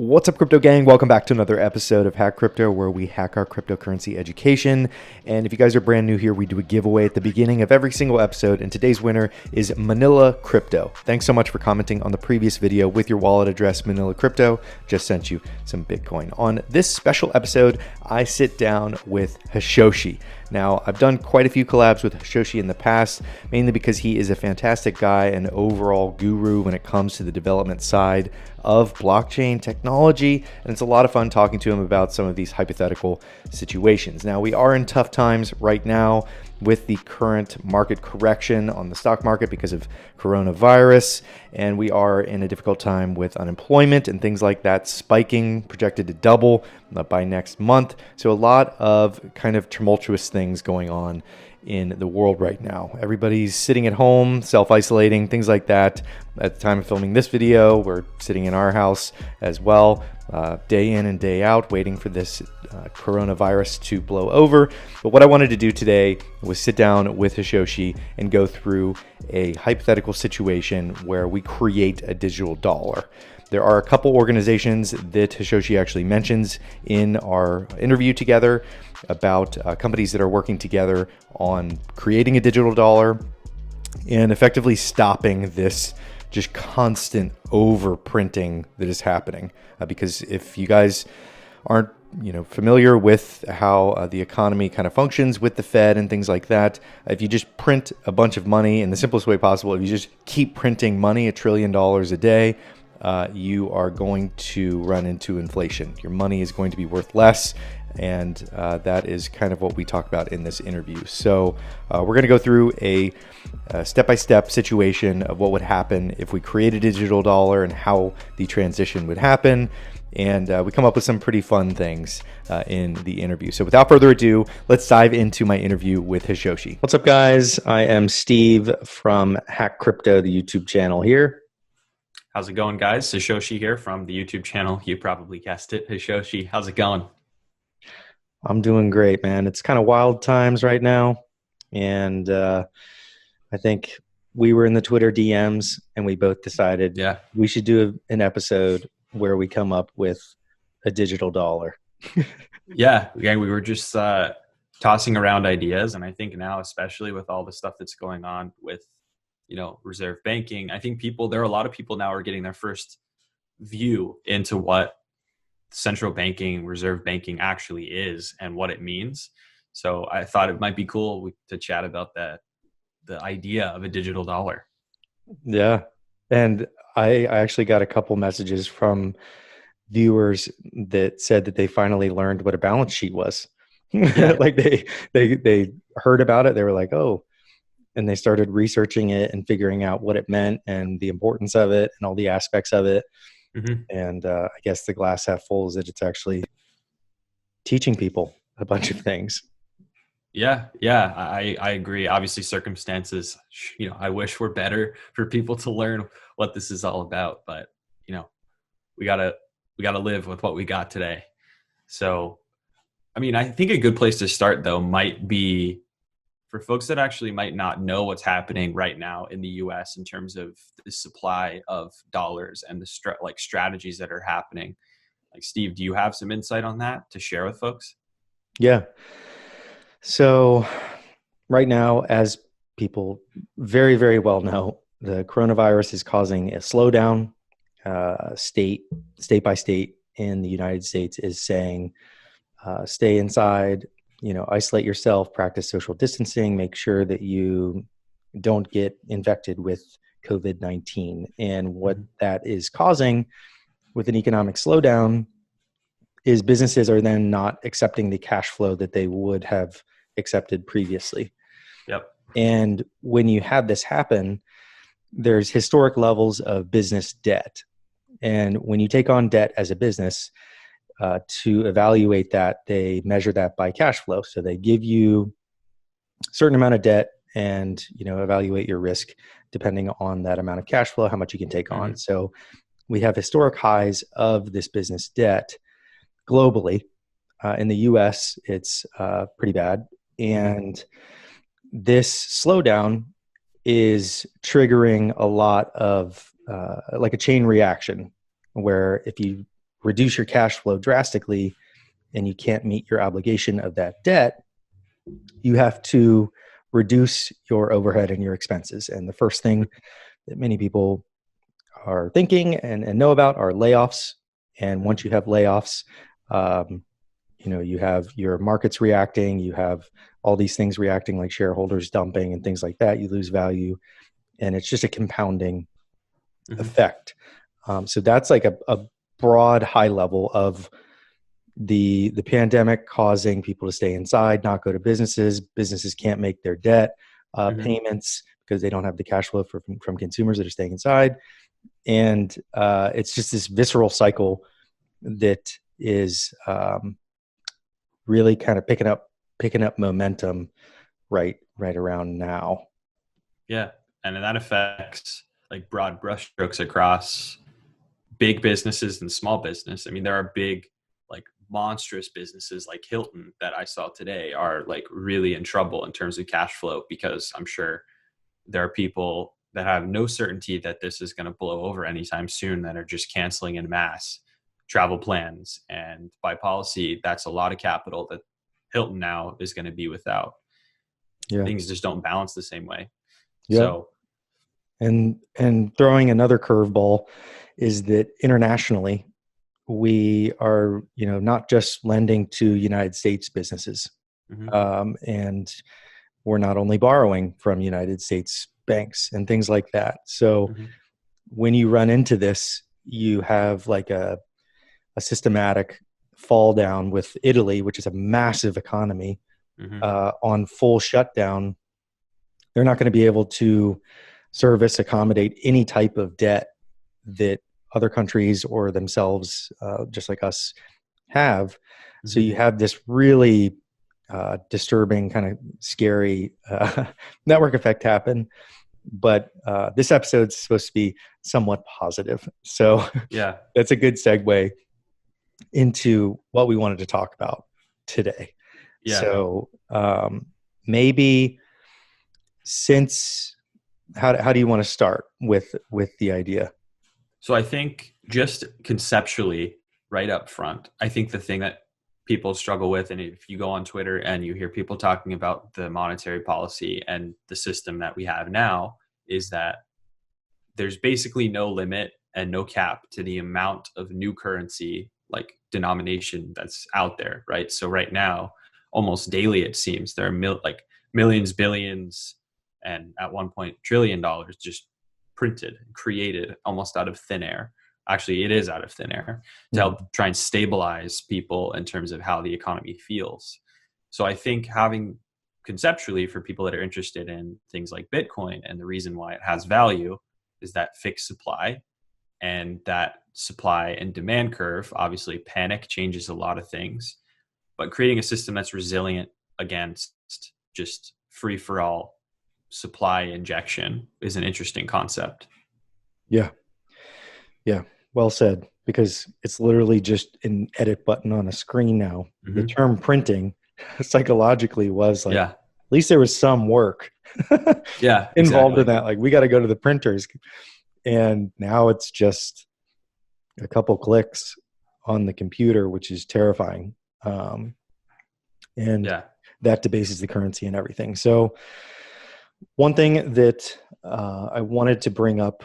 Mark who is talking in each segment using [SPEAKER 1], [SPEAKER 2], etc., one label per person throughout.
[SPEAKER 1] What's up, crypto gang? Welcome back to another episode of Hack Crypto, where we hack our cryptocurrency education. And if you guys are brand new here, we do a giveaway at the beginning of every single episode. And today's winner is Manila Crypto. Thanks so much for commenting on the previous video with your wallet address, Manila Crypto. Just sent you some Bitcoin. On this special episode, I sit down with Hashoshi. Now, I've done quite a few collabs with Hashoshi in the past, mainly because he is a fantastic guy and overall guru when it comes to the development side of blockchain technology, and it's a lot of fun talking to him about some of these hypothetical situations. Now, we are in tough times right now with the current market correction on the stock market because of coronavirus, and we are in a difficult time with unemployment and things like that spiking, projected to double by next month. So a lot of kind of tumultuous things going on in the world right now. Everybody's sitting at home, self-isolating, things like that. At the time of filming this video, we're sitting in our house as well, day in and day out, waiting for this coronavirus to blow over. But what I wanted to do today was sit down with Hashoshi and go through a hypothetical situation where we create a digital dollar. There are a couple organizations that Hashoshi actually mentions in our interview together about companies that are working together on creating a digital dollar and effectively stopping this just constant overprinting that is happening. Because if you guys aren't familiar with how the economy kind of functions with the Fed and things like that, if you just print a bunch of money in the simplest way possible, if you just keep printing money, $1 trillion a day, you are going to run into inflation. Your money is going to be worth less, and that is kind of what we talk about in this interview. So we're going to go through a step-by-step situation of what would happen if we create a digital dollar and how the transition would happen. And we come up with some pretty fun things in the interview. So without further ado, let's dive into my interview with Hashoshi. What's up, guys? I am Steve from Hack Crypto, the YouTube channel here.
[SPEAKER 2] How's it going, guys? Hashoshi here from the YouTube channel. You probably guessed it. Hashoshi, how's it going?
[SPEAKER 1] I'm doing great, man. It's kind of wild times right now. And I think we were in the Twitter DMs and we both decided we should do an episode where we come up with a digital dollar.
[SPEAKER 2] Yeah, we were just tossing around ideas. And I think now, especially with all the stuff that's going on with reserve banking, I think there are a lot of people now are getting their first view into what central banking, reserve banking actually is and what it means. So I thought it might be cool to chat about the idea of a digital dollar.
[SPEAKER 1] Yeah. And I actually got a couple messages from viewers that said that they finally learned what a balance sheet was. Like they heard about it. They were like, oh, and they started researching it and figuring out what it meant and the importance of it and all the aspects of it. Mm-hmm. And I guess the glass half full is that it's actually teaching people a bunch of things.
[SPEAKER 2] Yeah, I agree. Obviously, circumstances, I wish were better for people to learn what this is all about. But we gotta live with what we got today. So, I mean, I think a good place to start though might be for folks that actually might not know what's happening right now in the U.S. in terms of the supply of dollars and the strategies that are happening. Like, Steve, do you have some insight on that to share with folks?
[SPEAKER 1] Yeah. So right now, as people very, very well know, the coronavirus is causing a slowdown. State by state in the United States is saying, stay inside, isolate yourself, practice social distancing, make sure that you don't get infected with COVID-19. And what that is causing with an economic slowdown is businesses are then not accepting the cash flow that they would have accepted previously.
[SPEAKER 2] Yep.
[SPEAKER 1] And when you have this happen, there's historic levels of business debt. And when you take on debt as a business, to evaluate that, they measure that by cash flow. So they give you a certain amount of debt and, evaluate your risk depending on that amount of cash flow, how much you can take on. So we have historic highs of this business debt globally. In the US, it's pretty bad. And this slowdown is triggering a lot of like a chain reaction where if you reduce your cash flow drastically and you can't meet your obligation of that debt, you have to reduce your overhead and your expenses. And the first thing that many people are thinking and know about are layoffs. And once you have layoffs, you have your markets reacting, you have all these things reacting like shareholders dumping and things like that. You lose value, and it's just a compounding effect. So that's like a broad high level of the pandemic causing people to stay inside, not go to businesses. Businesses can't make their debt payments because they don't have the cash flow from consumers that are staying inside. And it's just this visceral cycle that is really kind of picking up momentum right around now.
[SPEAKER 2] Yeah. And that affects like broad brushstrokes across big businesses and small business. I mean, there are big, like monstrous businesses like Hilton that I saw today are like really in trouble in terms of cash flow, because I'm sure there are people that have no certainty that this is going to blow over anytime soon that are just canceling en masse travel plans. And by policy, that's a lot of capital that Hilton now is going to be without.
[SPEAKER 1] Yeah.
[SPEAKER 2] Things just don't balance the same way.
[SPEAKER 1] Yeah.
[SPEAKER 2] So,
[SPEAKER 1] and throwing another curveball is that internationally, we are, not just lending to United States businesses, and we're not only borrowing from United States banks and things like that. So when you run into this, you have like a systematic fall down with Italy, which is a massive economy, on full shutdown. They're not going to be able to accommodate any type of debt that other countries or themselves, just like us, have. So you have this really disturbing, kind of scary network effect happen. But this episode's supposed to be somewhat positive. So
[SPEAKER 2] yeah,
[SPEAKER 1] that's a good segue into what we wanted to talk about today.
[SPEAKER 2] Yeah.
[SPEAKER 1] So maybe how do you want to start with the idea?
[SPEAKER 2] So I think just conceptually, right up front, I think the thing that people struggle with, and if you go on Twitter and you hear people talking about the monetary policy and the system that we have now, is that there's basically no limit and no cap to the amount of new currency, like denomination, that's out there, right? So right now, almost daily, it seems there are millions, billions, and at one point $1 trillion just printed, created almost out of thin air. Actually, it is out of thin air to help try and stabilize people in terms of how the economy feels. So I think having conceptually, for people that are interested in things like Bitcoin, and the reason why it has value is that fixed supply, and that supply and demand curve. Obviously, panic changes a lot of things, but creating a system that's resilient against just free for all supply injection is an interesting concept.
[SPEAKER 1] Yeah. Well said, because it's literally just an edit button on a screen now. The term printing psychologically was like, at least there was some work involved in that. Like, we got to go to the printers, and now it's just a couple clicks on the computer, which is terrifying. That debases the currency and everything. So one thing that I wanted to bring up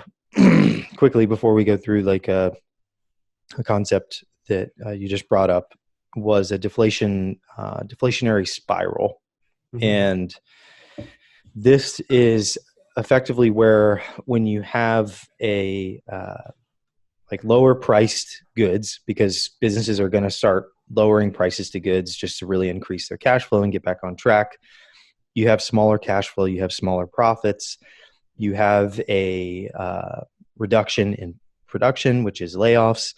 [SPEAKER 1] quickly before we go through like a concept that you just brought up was a deflationary spiral. And this is effectively where, when you have a like lower priced goods, because businesses are going to start lowering prices to goods just to really increase their cash flow and get back on track. You have smaller cash flow, you have smaller profits, you have a reduction in production, which is layoffs,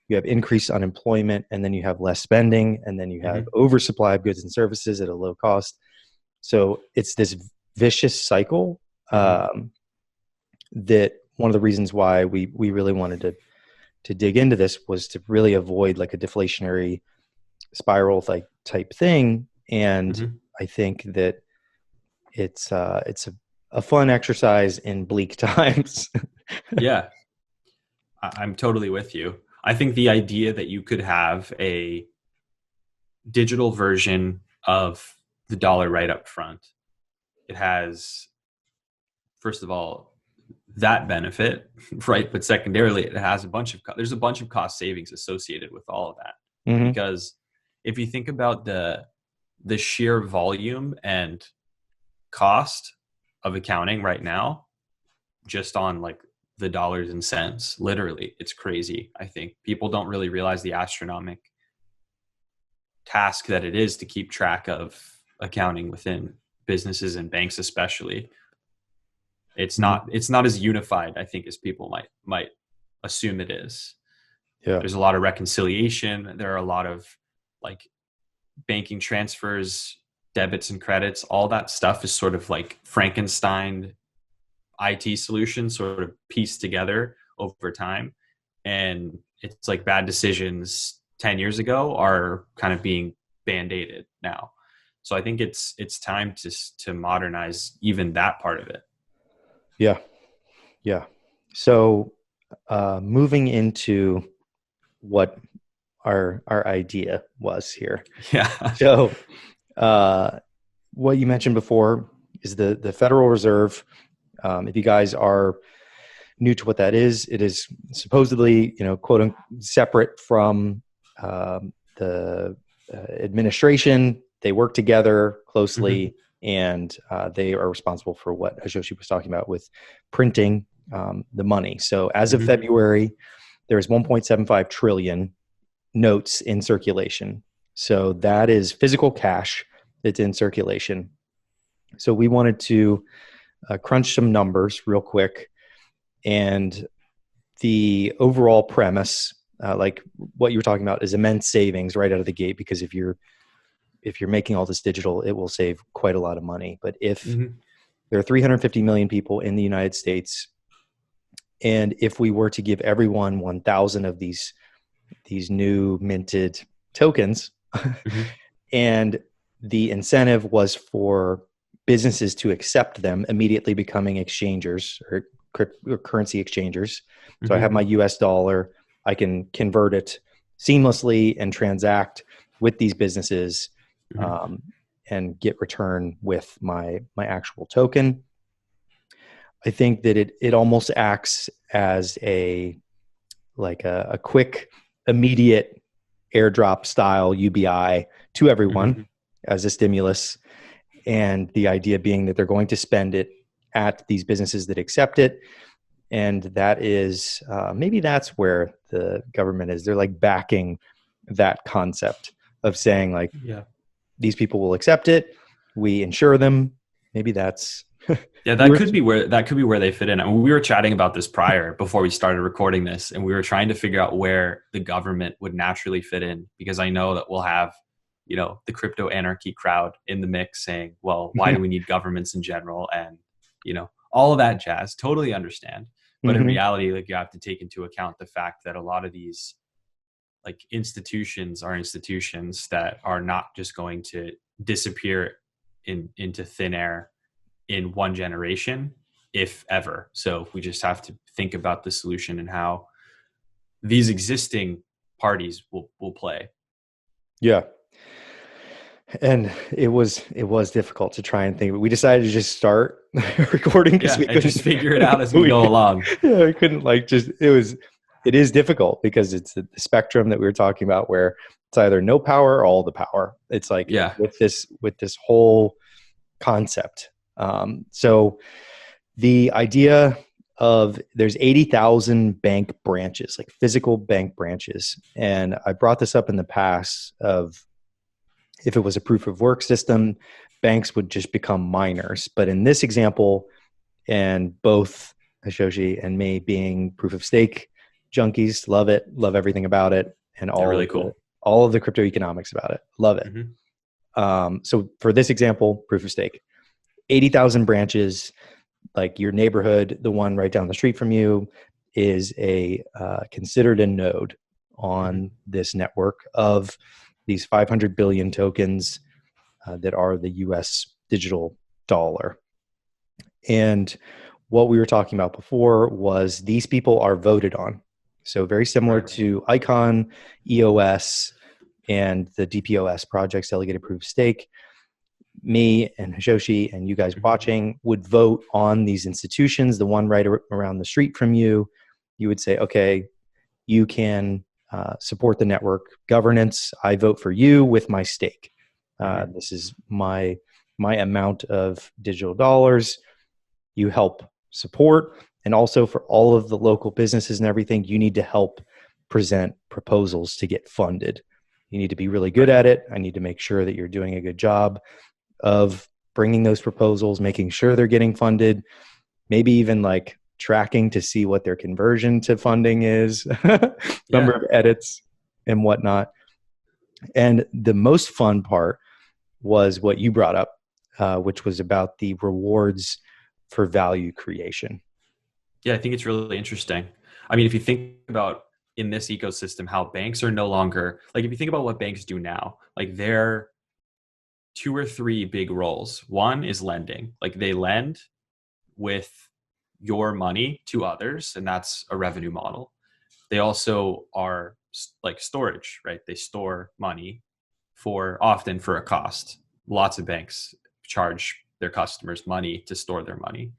[SPEAKER 1] you have increased unemployment, and then you have less spending, and then you have oversupply of goods and services at a low cost. So it's this vicious cycle that one of the reasons why we really wanted to dig into this was to really avoid like a deflationary spiral type thing. And I think that it's a fun exercise in bleak times.
[SPEAKER 2] Yeah, I'm totally with you. I think the idea that you could have a digital version of the dollar right up front, it has, first of all, that benefit, right? But secondarily, it has there's a bunch of cost savings associated with all of that.
[SPEAKER 1] Hmm.
[SPEAKER 2] Because if you think about the sheer volume and cost of accounting right now, just on like the dollars and cents, literally, it's crazy. I think people don't really realize the astronomical task that it is to keep track of accounting within businesses and banks, especially. It's not as unified, I think, as people might assume it is.
[SPEAKER 1] Yeah.
[SPEAKER 2] There's a lot of reconciliation. There are a lot of like banking transfers, debits and credits. All that stuff is sort of like Frankenstein IT solutions sort of pieced together over time. And it's like bad decisions 10 years ago are kind of being band-aided now. So I think it's time to modernize even that part of it.
[SPEAKER 1] Yeah. Yeah. So moving into what our idea was here.
[SPEAKER 2] Yeah.
[SPEAKER 1] So what you mentioned before is the Federal Reserve. If you guys are new to what that is, it is supposedly, quote unquote, separate from the administration. They work together closely, and they are responsible for what Hashoshi was talking about with printing the money. So as of February, there's 1.75 trillion notes in circulation. So that is physical cash that's in circulation. So we wanted to crunch some numbers real quick. And the overall premise, like what you were talking about, is immense savings right out of the gate, because if you're making all this digital, it will save quite a lot of money. But if there are 350 million people in the United States, and if we were to give everyone 1,000 of these new minted tokens, and the incentive was for businesses to accept them, immediately becoming exchangers or currency exchangers. So I have my US dollar, I can convert it seamlessly and transact with these businesses, and get return with my actual token. I think that it almost acts as a quick, immediate airdrop style UBI to everyone as a stimulus. And the idea being that they're going to spend it at these businesses that accept it. And that is, maybe that's where the government is. They're like backing that concept of saying like, these people will accept it. We insure them. Maybe that's,
[SPEAKER 2] that could be where they fit in. I mean, we were chatting about this before we started recording this, and we were trying to figure out where the government would naturally fit in, because I know that we'll have, the crypto anarchy crowd in the mix saying, well, why do we need governments in general? And, all of that jazz. Totally understand. But in reality, like, you have to take into account the fact that a lot of these like institutions are institutions that are not just going to disappear into thin air in one generation, if ever. So we just have to think about the solution and how these existing parties will play.
[SPEAKER 1] Yeah. And it was difficult to try and think. We decided to just start recording because we couldn't
[SPEAKER 2] just figure it out as we go along.
[SPEAKER 1] Yeah, we couldn't it is difficult because it's the spectrum that we were talking about, where it's either no power or all the power. It's like with this whole concept. So the idea of there's 80,000 bank branches, like physical bank branches. And I brought this up in the past of, if it was a proof of work system, banks would just become miners. But in this example, and both Hashoshi and me being proof of stake junkies, love it, love everything about it, and all
[SPEAKER 2] really cool.
[SPEAKER 1] All of the crypto economics about it, love it. So for this example, proof of stake, 80,000 branches, like your neighborhood, the one right down the street from you, is considered a node on this network of these 500 billion tokens that are the US digital dollar. And what we were talking about before was these people are voted on. So very similar
[SPEAKER 2] Right.
[SPEAKER 1] to Icon, EOS, and the DPOS projects, delegated proof of stake. Me and Hashoshi and you guys
[SPEAKER 2] Mhm.
[SPEAKER 1] watching would vote on these institutions, the one right around the street from you. You would say, okay, you can support the network governance. I vote for you with my stake.
[SPEAKER 2] Mhm.
[SPEAKER 1] This is my amount of digital dollars. You help support, and also for all of the local businesses and everything, you need to help present proposals to get funded. You need to be really good
[SPEAKER 2] Right.
[SPEAKER 1] at it. I need to make sure that you're doing a good job of bringing those proposals, making sure they're getting funded, maybe even like tracking to see what their conversion to funding is, number
[SPEAKER 2] Yeah.
[SPEAKER 1] of edits and whatnot. And the most fun part was what you brought up, which was about the rewards for value creation.
[SPEAKER 2] Yeah, I think it's really interesting. I mean, if you think about in this ecosystem, how banks are no longer like, if you think about what banks do now, like they're two or three big roles. One is lending, like they lend with your money to others, and that's a revenue model. They also are like storage, right? They store money for often for a cost. Lots of banks charge their customers money to store their money.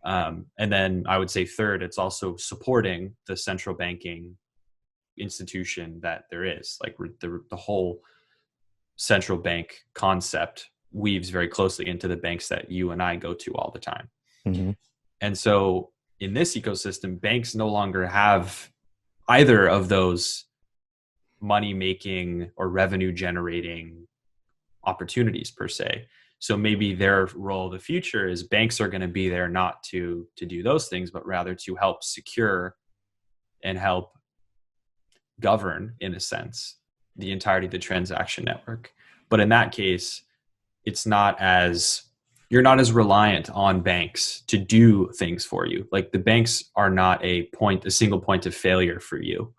[SPEAKER 2] And then I would say third, it's also supporting the central banking institution that there is. Like the whole central bank concept weaves very closely into the banks that you and I go to all the time.
[SPEAKER 1] Mm-hmm.
[SPEAKER 2] And so in this ecosystem, banks no longer have either of those money making or revenue generating opportunities per se. So maybe their role of the future is banks are going to be there not to do those things, but rather to help secure and help govern, in a sense, the entirety of the transaction network. But in that case, it's not as you're not as reliant on banks to do things for you. Like the banks are not a single point of failure for you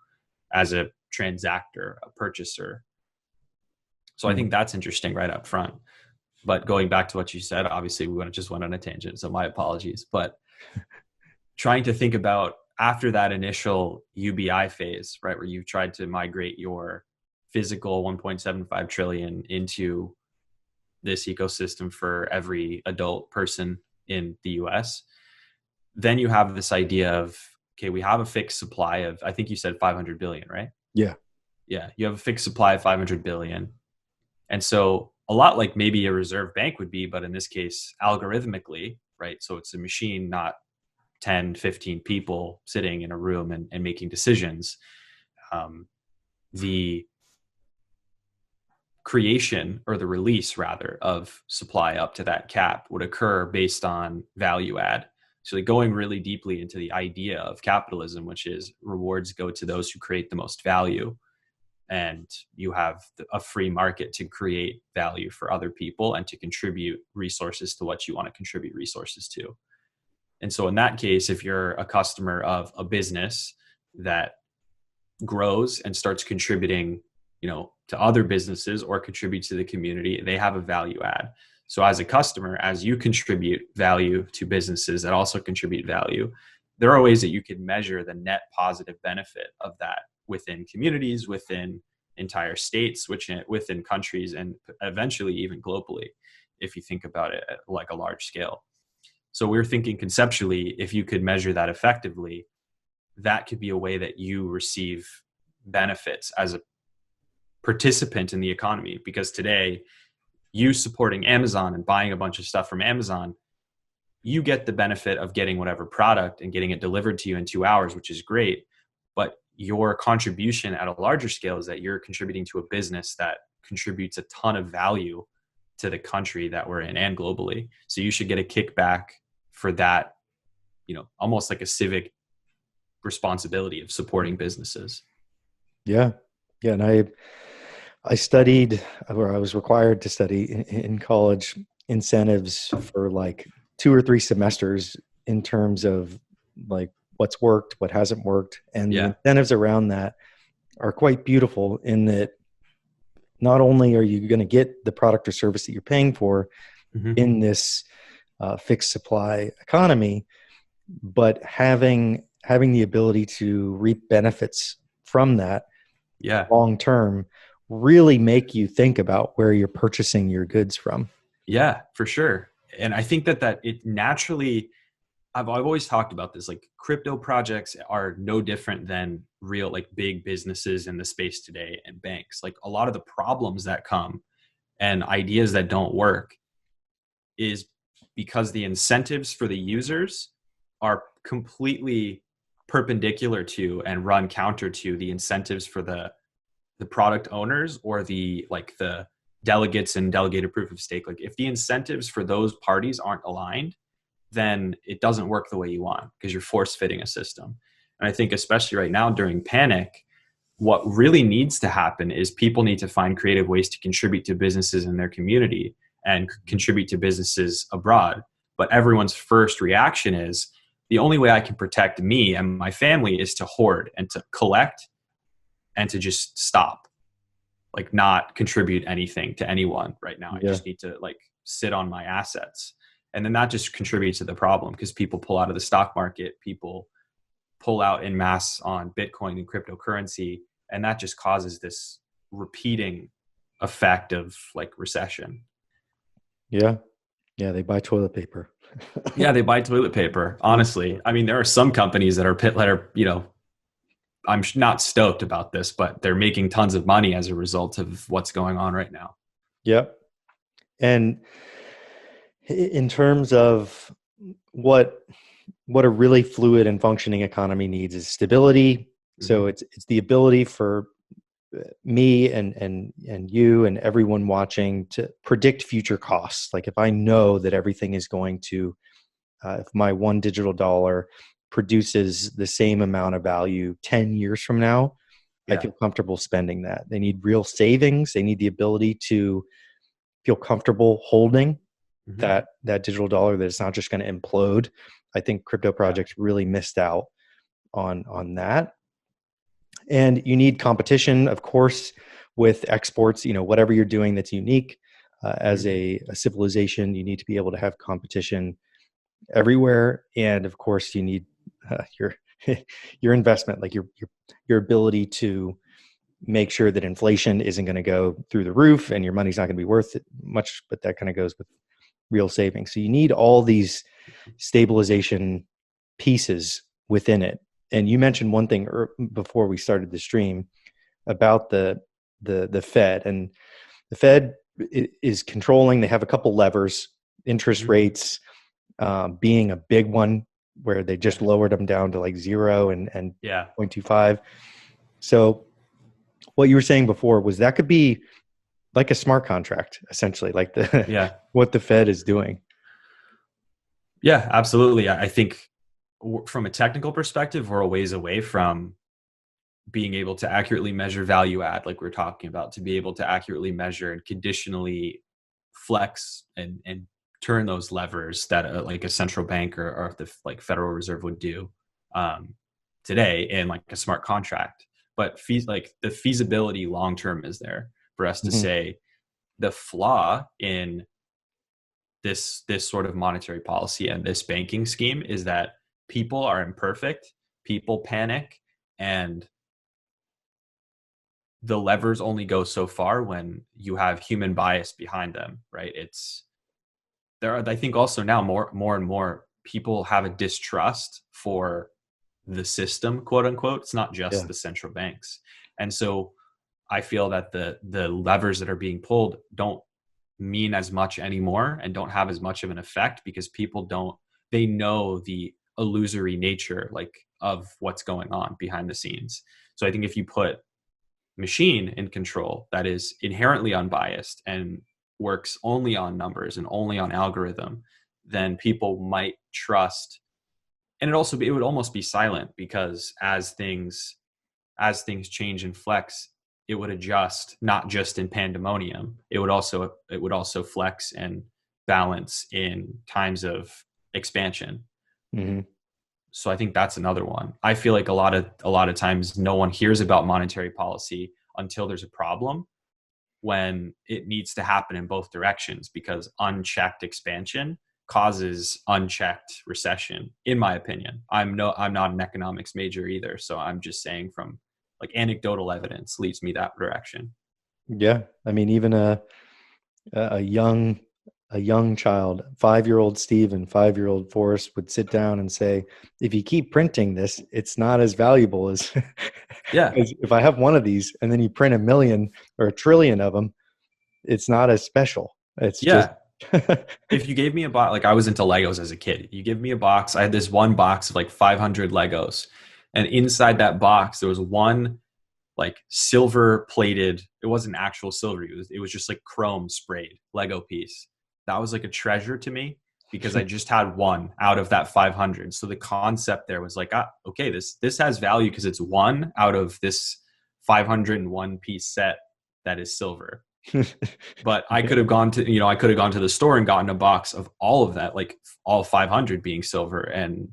[SPEAKER 2] as a transactor, a purchaser. So I
[SPEAKER 1] Mm-hmm.
[SPEAKER 2] think that's interesting right up front. But going back to what you said, obviously just went on a tangent, so my apologies. But trying to think about after that initial UBI phase, right, where you've tried to migrate your physical 1.75 trillion into this ecosystem for every adult person in the US, then you have this idea of, okay, we have a fixed supply of, I think you said 500 billion, right?
[SPEAKER 1] Yeah.
[SPEAKER 2] Yeah, you have a fixed supply of 500 billion. And so a lot like maybe a reserve bank would be, but in this case, algorithmically, right? So it's a machine, not 10, 15 people sitting in a room and making decisions. The creation or the release rather of supply up to that cap would occur based on value add. So like going really deeply into the idea of capitalism, which is rewards go to those who create the most value, and you have a free market to create value for other people and to contribute resources to what you want to contribute resources to. And so in that case, if you're a customer of a business that grows and starts contributing, to other businesses or contributes to the community, they have a value add. So as a customer, as you contribute value to businesses that also contribute value, there are ways that you can measure the net positive benefit of that within communities, within entire states, within countries, and eventually even globally, if you think about it at like a large scale. So we're thinking conceptually, if you could measure that effectively, that could be a way that you receive benefits as a participant in the economy. Because today, you supporting Amazon and buying a bunch of stuff from Amazon, you get the benefit of getting whatever product and getting it delivered to you in 2 hours, which is great. But your contribution at a larger scale is that you're contributing to a business that contributes a ton of value to the country that we're in and globally. So you should get a kickback for that, almost like a civic responsibility of supporting businesses.
[SPEAKER 1] Yeah. Yeah. And I studied, or I was required to study in college, incentives for like 2 or 3 semesters in terms of like what's worked, what hasn't worked. And the
[SPEAKER 2] Yeah.
[SPEAKER 1] incentives around that are quite beautiful in that not only are you going to get the product or service that you're paying for
[SPEAKER 2] Mm-hmm.
[SPEAKER 1] in this fixed supply economy, but having having the ability to reap benefits from that
[SPEAKER 2] Yeah.
[SPEAKER 1] long term really make you think about where you're purchasing your goods from.
[SPEAKER 2] Yeah, for sure. And I think that it naturally, I've always talked about this, like crypto projects are no different than real, like big businesses in the space today and banks. Like a lot of the problems that come and ideas that don't work is because the incentives for the users are completely perpendicular to and run counter to the incentives for the product owners or the delegates and delegated proof of stake. Like if the incentives for those parties aren't aligned, then it doesn't work the way you want because you're force fitting a system. And I think especially right now during panic, what really needs to happen is people need to find creative ways to contribute to businesses in their community and contribute to businesses abroad. But everyone's first reaction is the only way I can protect me and my family is to hoard and to collect and to just stop, like not contribute anything to anyone right now. I
[SPEAKER 1] Yeah.
[SPEAKER 2] just need to like sit on my assets. And then that just contributes to the problem because people pull out of the stock market, people pull out in mass on Bitcoin and cryptocurrency. And that just causes this repeating effect of like recession.
[SPEAKER 1] Yeah. Yeah. They buy toilet paper.
[SPEAKER 2] Yeah, they buy toilet paper. Honestly, I mean, there are some companies that are, I'm not stoked about this, but they're making tons of money as a result of what's going on right now.
[SPEAKER 1] Yep. And in terms of what a really fluid and functioning economy needs is stability. So it's the ability for me and you and everyone watching to predict future costs. Like if I know that everything is going to, if my one digital dollar produces the same amount of value 10 years from now, I
[SPEAKER 2] Yeah.
[SPEAKER 1] feel comfortable spending that. They need real savings. They need the ability to feel comfortable holding that digital dollar, that it's not just going to implode. I think crypto projects really missed out on that. And you need competition, of course, with exports. Whatever you're doing that's unique as a civilization, you need to be able to have competition everywhere. And of course, you need your your investment, like your ability to make sure that inflation isn't going to go through the roof and your money's not going to be worth it much. But that kind of goes with real savings. So you need all these stabilization pieces within it. And you mentioned one thing before we started the stream about the Fed, and the Fed is controlling. They have a couple levers, interest rates being a big one, where they just lowered them down to like 0 and 0.25. So what you were saying before was that could be like a smart contract, essentially, like what the Fed is doing.
[SPEAKER 2] Yeah, absolutely. I think from a technical perspective, we're a ways away from being able to accurately measure value add, like we're talking about, to be able to accurately measure and conditionally flex and turn those levers that like a central bank or the like Federal Reserve would do today in like a smart contract. But like the feasibility long term is there for us to say the flaw in this sort of monetary policy and this banking scheme is that people are imperfect, people panic, and the levers only go so far when you have human bias behind them, right? I think also now more and more people have a distrust for the system, quote unquote. It's not just the central banks. And so I feel that the levers that are being pulled don't mean as much anymore and don't have as much of an effect because they know the illusory nature like of what's going on behind the scenes. So I think if you put machine in control that is inherently unbiased and works only on numbers and only on algorithm, then people might trust. And it would almost be silent because as things change and flex, it would adjust not just in pandemonium. It would also flex and balance in times of expansion. So I think that's another one. I feel like a lot of times no one hears about monetary policy until there's a problem, when it needs to happen in both directions, because unchecked expansion causes unchecked recession, in my opinion. I'm not an economics major either, so I'm just saying from like anecdotal evidence leads me that direction.
[SPEAKER 1] Yeah. I mean, even a young a young child, 5-year-old Steve and 5-year-old Forrest would sit down and say, if you keep printing this, it's not as valuable as,
[SPEAKER 2] Yeah.
[SPEAKER 1] as if I have one of these and then you print a million or a trillion of them, it's not as special. It's just
[SPEAKER 2] Yeah. If you gave me a box, like I was into Legos as a kid, you give me a box. I had this one box of like 500 Legos, and inside that box there was one like silver plated. It wasn't actual silver. It was just like chrome sprayed Lego piece. That was like a treasure to me because I just had one out of that 500. So the concept there was like, okay, this has value because it's one out of this 501 piece set that is silver. But I could have gone to, I could have gone to the store and gotten a box of all of that, like all 500 being silver, and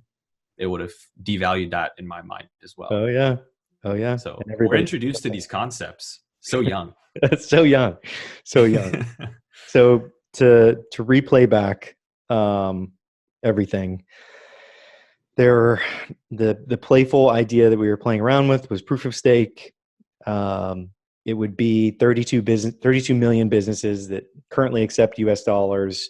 [SPEAKER 2] it would have devalued that in my mind as well.
[SPEAKER 1] Oh yeah. Oh yeah.
[SPEAKER 2] So
[SPEAKER 1] And
[SPEAKER 2] we're
[SPEAKER 1] everybody
[SPEAKER 2] introduced to these concepts so young.
[SPEAKER 1] so young. So young. So to replay back everything, the playful idea that we were playing around with was proof of stake. It would be 32 million businesses that currently accept US dollars.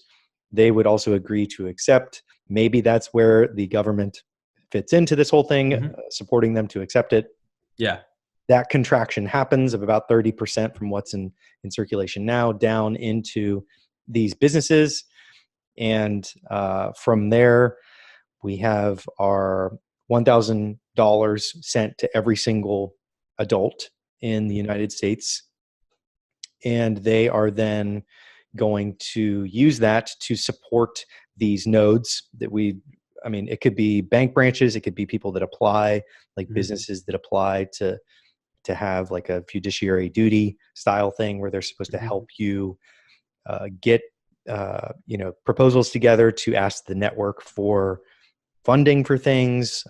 [SPEAKER 1] They would also agree to accept. Maybe that's where the government fits into this whole thing, supporting them to accept it.
[SPEAKER 2] Yeah.
[SPEAKER 1] That contraction happens of about 30% from what's in circulation now down into these businesses. And from there, we have our $1,000 sent to every single adult in the United States. And they are then going to use that to support these nodes that it could be bank branches, it could be people that apply, like businesses that apply to have like a fiduciary duty style thing where they're supposed to help you get proposals together to ask the network for funding for things,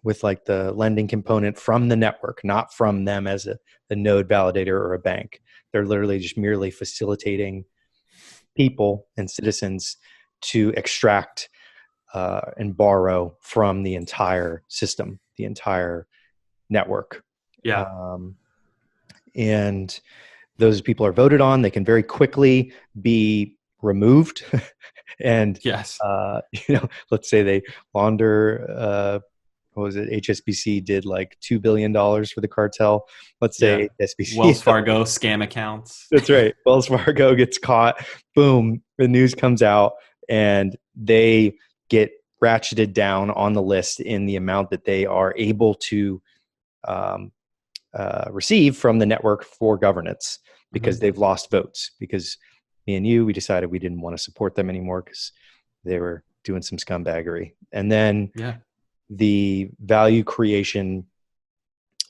[SPEAKER 1] with like the lending component from the network, not from them as a node validator or a bank. They're literally just merely facilitating people and citizens to extract and borrow from the entire system, the entire network.
[SPEAKER 2] Yeah.
[SPEAKER 1] And those people are voted on. They can very quickly be removed. And,
[SPEAKER 2] Yes.
[SPEAKER 1] let's say they launder, what was it? HSBC did like $2 billion for the cartel. Let's say SBC.
[SPEAKER 2] Wells Fargo scam accounts.
[SPEAKER 1] That's right. Wells Fargo gets caught. Boom. The news comes out and they get ratcheted down on the list in the amount that they are able to receive from the network for governance because they've lost votes. Because me and you, we decided we didn't want to support them anymore because they were doing some scumbaggery. And then the value creation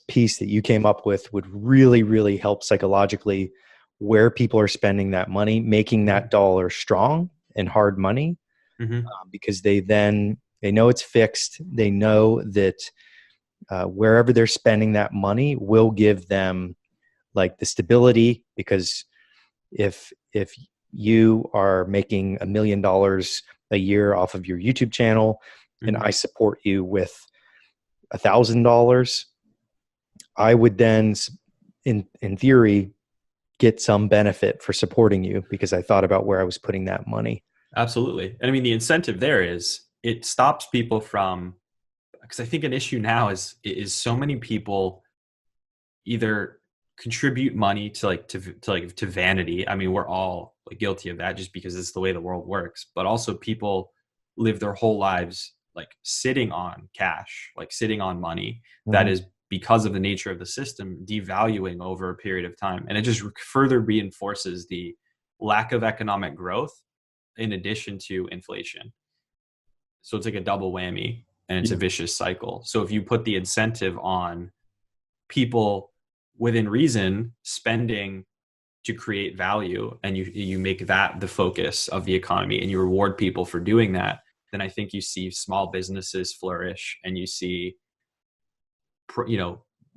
[SPEAKER 1] piece that you came up with would really, really help psychologically where people are spending that money, making that dollar strong and hard money, because they know it's fixed. They know that wherever they're spending that money will give them like the stability, because if you are making $1 million a year off of your YouTube channel and I support you with $1,000, I would then in theory get some benefit for supporting you because I thought about where I was putting that money.
[SPEAKER 2] Absolutely. And I mean, the incentive there is it stops people from, because I think an issue now is so many people either contribute money to vanity. I mean, we're all like guilty of that just because it's the way the world works, but also people live their whole lives like sitting on cash, like sitting on money that is, because of the nature of the system, devaluing over a period of time. And it just further reinforces the lack of economic growth in addition to inflation. So it's like a double whammy and it's a vicious cycle. So if you put the incentive on people within reason spending to create value and you make that the focus of the economy and you reward people for doing that, then I think you see small businesses flourish and you see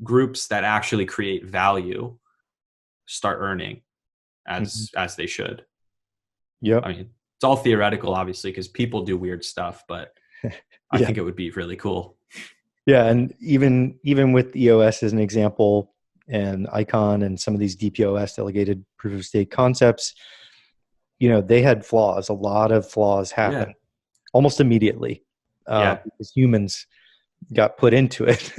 [SPEAKER 2] groups that actually create value start earning as they should.
[SPEAKER 1] Yep.
[SPEAKER 2] I mean, it's all theoretical, obviously, because people do weird stuff, but I
[SPEAKER 1] Yeah.
[SPEAKER 2] think it would be really cool.
[SPEAKER 1] Yeah. And even with EOS as an example and Icon and some of these DPOS, delegated proof of stake concepts, they had flaws. A lot of flaws
[SPEAKER 2] Yeah.
[SPEAKER 1] happen almost immediately
[SPEAKER 2] Yeah.
[SPEAKER 1] because humans got put into it.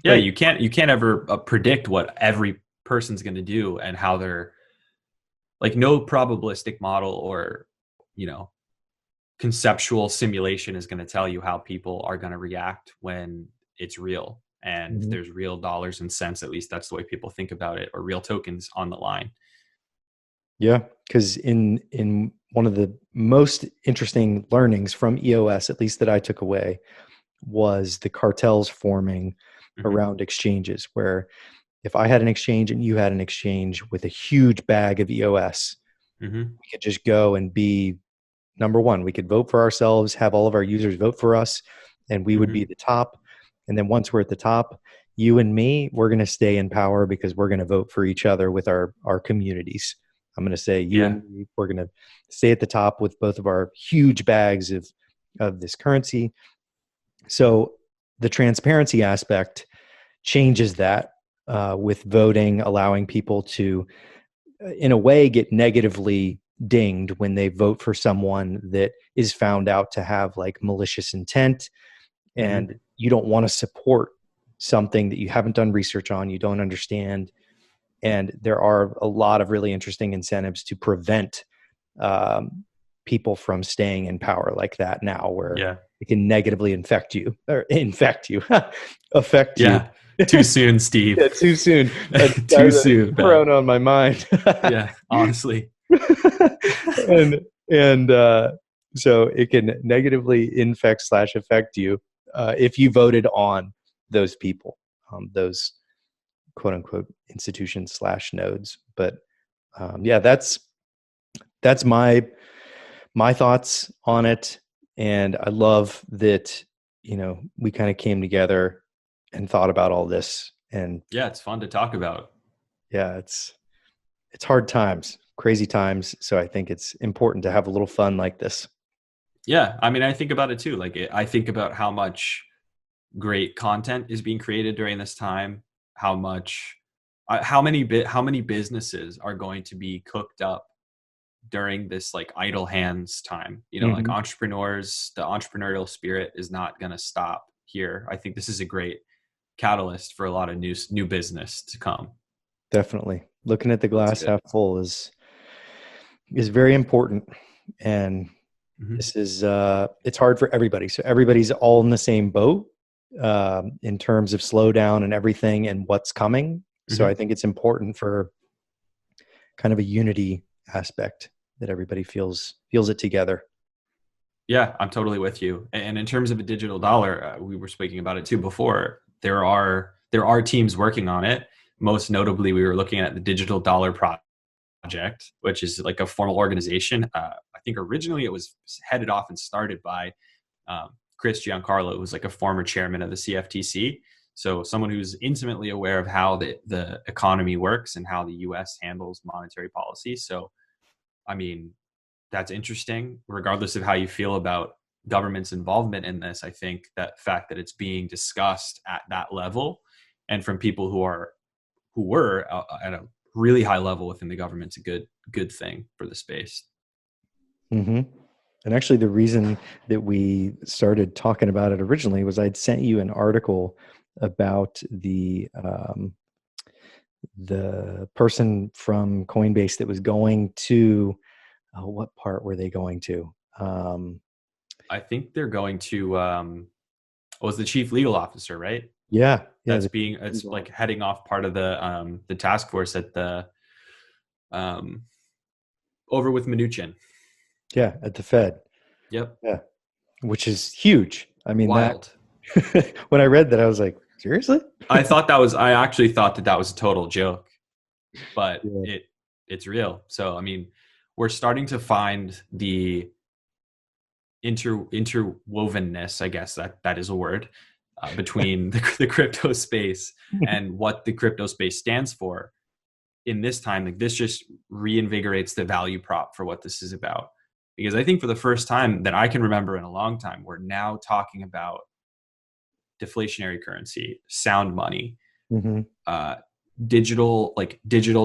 [SPEAKER 2] Yeah.
[SPEAKER 1] Right.
[SPEAKER 2] You can't ever predict what every person's going to do and how they're like no probabilistic model or, you know, conceptual simulation is going to tell you how people are going to react when it's real and
[SPEAKER 1] Mhm.
[SPEAKER 2] there's real dollars and cents. At least that's the way people think about it, or real tokens on the line.
[SPEAKER 1] Yeah, because in one of the most interesting learnings from EOS, at least that I took away, was the cartels forming
[SPEAKER 2] Hmm.
[SPEAKER 1] around exchanges. Where if I had an exchange and you had an exchange with a huge bag of EOS,
[SPEAKER 2] Hmm.
[SPEAKER 1] we could just go and be number one. We could vote for ourselves, have all of our users vote for us, and we would be
[SPEAKER 2] Hmm.
[SPEAKER 1] the top. And then once we're at the top, you and me, we're going to stay in power because we're going to vote for each other with our communities. I'm going to say you
[SPEAKER 2] Yeah.
[SPEAKER 1] and me, we're going to stay at the top with both of our huge bags of this currency. So the transparency aspect changes that with voting, allowing people to, in a way, get negatively dinged when they vote for someone that is found out to have like malicious intent,
[SPEAKER 2] Hmm.
[SPEAKER 1] and you don't want to support something that you haven't done research on, you don't understand. And there are a lot of really interesting incentives to prevent um, people from staying in power like that now, where
[SPEAKER 2] Yeah.
[SPEAKER 1] it can negatively affect you.
[SPEAKER 2] Yeah. Too soon, Steve.
[SPEAKER 1] Yeah, too soon.
[SPEAKER 2] Too soon, Ben.
[SPEAKER 1] Thrown on my mind.
[SPEAKER 2] Yeah. Honestly.
[SPEAKER 1] and and so it can negatively infect slash affect you if you voted on those people, those quote unquote institutions slash nodes. But yeah, that's my thoughts on it, and I love that we kind of came together and thought about all this. And
[SPEAKER 2] Yeah. It's fun to talk about.
[SPEAKER 1] yeah, it's hard times, crazy times. So I think it's important to have a little fun like this.
[SPEAKER 2] Yeah. I mean, I think about it too. Like, I think about how much great content is being created during this time, how much, how many businesses are going to be cooked up during this like idle hands time. You know, like
[SPEAKER 1] Hmm.
[SPEAKER 2] entrepreneurs, the entrepreneurial spirit is not going to stop here. I think this is a great catalyst for a lot of new business to come.
[SPEAKER 1] Definitely, looking at the
[SPEAKER 2] So it's
[SPEAKER 1] glass
[SPEAKER 2] good.
[SPEAKER 1] half full is very important. And
[SPEAKER 2] Hmm.
[SPEAKER 1] this is it's hard for everybody, so everybody's all in the same boat in terms of slowdown and everything and what's coming. So I
[SPEAKER 2] Hmm.
[SPEAKER 1] think it's important for kind of a unity aspect, that everybody feels it together.
[SPEAKER 2] Yeah, I'm totally with you. And in terms of a digital dollar, we were speaking about it too before. There are teams working on it. Most notably, we were looking at the Digital Dollar Project, which is like a formal organization. I think originally it was headed off and started by Chris Giancarlo, who's like a former chairman of the CFTC. So someone who's intimately aware of how the economy works and how the U.S. handles monetary policy. So, I mean, that's interesting. Regardless of how you feel about government's involvement in this, I think that fact that it's being discussed at that level and from people who were at a really high level within the government's a good thing for the space.
[SPEAKER 1] Hmm. And actually, the reason that we started talking about it originally was I'd sent you an article about the person from Coinbase that was going to, what part were they going to? Um,
[SPEAKER 2] I think they're going to was the chief legal officer, right?
[SPEAKER 1] yeah, yeah,
[SPEAKER 2] That's being it's like heading off part of the task force at the um over with Mnuchin.
[SPEAKER 1] yeah, at the Fed.
[SPEAKER 2] Yep.
[SPEAKER 1] Yeah, which is huge. I mean, that
[SPEAKER 2] Wild.
[SPEAKER 1] when I read that, I was like, seriously?
[SPEAKER 2] I actually thought that was a total joke, but
[SPEAKER 1] Yeah.
[SPEAKER 2] it's real. So I mean, we're starting to find the interwovenness, I guess that is a word, between the crypto space and what the crypto space stands for in this time. Like this just reinvigorates the value prop for what this is about. because I think for the first time that I can remember in a long time, we're now talking about deflationary currency, sound money,
[SPEAKER 1] Mm-hmm.
[SPEAKER 2] uh, digital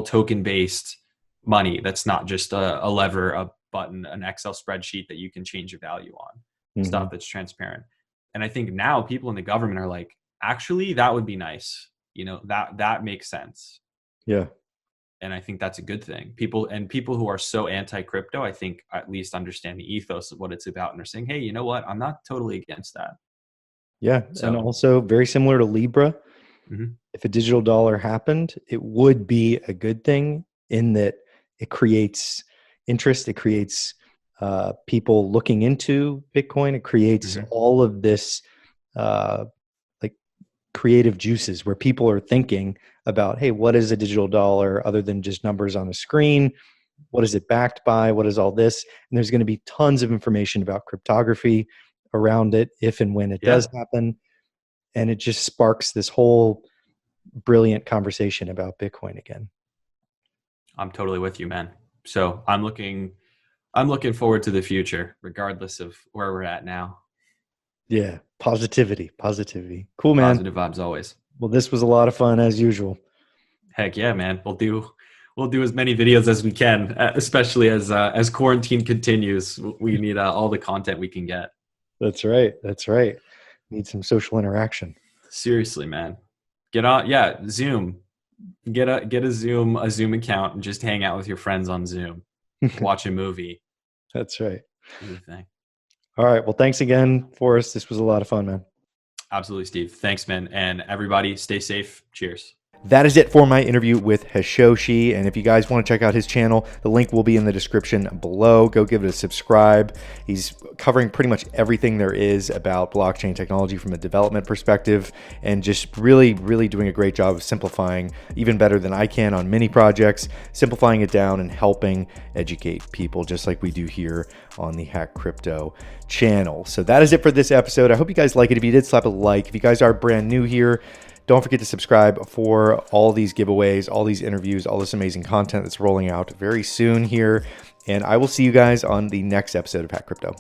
[SPEAKER 2] token based money that's not just a lever, a button, an Excel spreadsheet that you can change a value on,
[SPEAKER 1] Mm-hmm.
[SPEAKER 2] stuff that's transparent. And I think now people in the government are like, actually, that would be nice. That makes sense.
[SPEAKER 1] Yeah.
[SPEAKER 2] And I think that's a good thing. People who are so anti-crypto, I think at least understand the ethos of what it's about and are saying, hey, you know what? I'm not totally against that.
[SPEAKER 1] Yeah. And
[SPEAKER 2] So,
[SPEAKER 1] also very similar to Libra,
[SPEAKER 2] mhm,
[SPEAKER 1] if a digital dollar happened, it would be a good thing in that it creates interest. It creates people looking into Bitcoin. It creates
[SPEAKER 2] mhm.
[SPEAKER 1] all of this uh, like creative juices where people are thinking about, hey, what is a digital dollar other than just numbers on a screen? What is it backed by? What is all this? And there's going to be tons of information about cryptography around it if and when it
[SPEAKER 2] Yeah,
[SPEAKER 1] does happen. And it just sparks this whole brilliant conversation about Bitcoin again.
[SPEAKER 2] I'm totally with you, man. So I'm looking forward to the future, regardless of where we're at now.
[SPEAKER 1] Yeah, positivity, positivity. Cool, man.
[SPEAKER 2] Positive vibes always.
[SPEAKER 1] Well, this was a lot of fun as usual.
[SPEAKER 2] Heck yeah, man. We'll do as many videos as we can, especially as quarantine continues. We need all the content we can get.
[SPEAKER 1] That's right. That's right. Need some social interaction.
[SPEAKER 2] Seriously, man. Get on, yeah, Zoom. Get a Zoom account and just hang out with your friends on Zoom. Watch a movie.
[SPEAKER 1] That's right.
[SPEAKER 2] Do the thing.
[SPEAKER 1] All right. Well, thanks again, Forrest. This was a lot of fun, man.
[SPEAKER 2] Absolutely, Steve. Thanks, man. And everybody, stay safe. Cheers.
[SPEAKER 1] That is it for my interview with Hashoshi. And if you guys want to check out his channel, the link will be in the description below. Go give it a subscribe. He's covering pretty much everything there is about blockchain technology from a development perspective, and just really, really doing a great job of simplifying, even better than I can on many projects, simplifying it down and helping educate people just like we do here on the Hack Crypto channel. So that is it for this episode. I hope you guys like it. If you did, slap a like. If you guys are brand new here, don't forget to subscribe for all these giveaways, all these interviews, all this amazing content that's rolling out very soon here. And I will see you guys on the next episode of Hack Crypto.